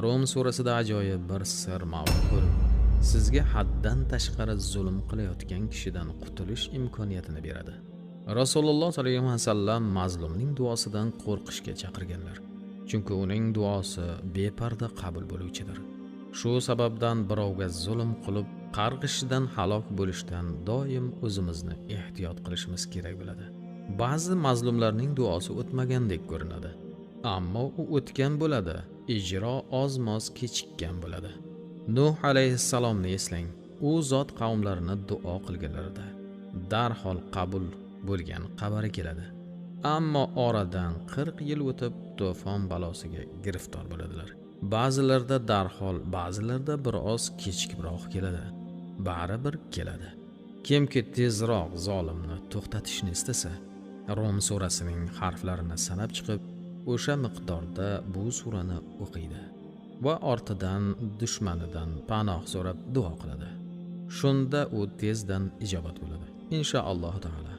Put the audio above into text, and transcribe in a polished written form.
Rum surasida ajoyib bir sir mavjud. Sizga haddan tashqari zulm qilayotgan kishidan qutulish imkoniyatini beradi. Rasululloh sollallohu alayhi vasallam mazlumning duosidan qo'rqishga chaqirganlar. Chunki uning duosi beparda qabul bo'luvchidir. Shu sababdan birovga zulm qilib, qarg'ishidan halok bo'lishdan doim o'zimizni ehtiyot qilishimiz kerak bo'ladi. Ba'zi mazlumlarning duosi o'tmagandek ko'rinadi, ammo u o'tgan bo'ladi, ijro oz-moz kechikkan bo'ladi. Nuh alayhissalomni eslang. U zot qavmlarini duo qilganlarida darhol qabul bo'lgan xabari keladi. Ammo oradan 40 yil o'tib to'fon balosiga giriftor bo'ladilar. Ba'zilarda darhol, ba'zilarda biroz kechikibroq keladi. Baribir keladi. Kimki tezroq zolimni to'xtatishni istasa, Rum surasining harflarini sanab chiqib, o'sha miqdorda bu surani o'qiydi va ortidan dushmanidan panoh so'rab duo qiladi. Shunda u tezdan ijobat bo'ladi. Inshaalloh taolo.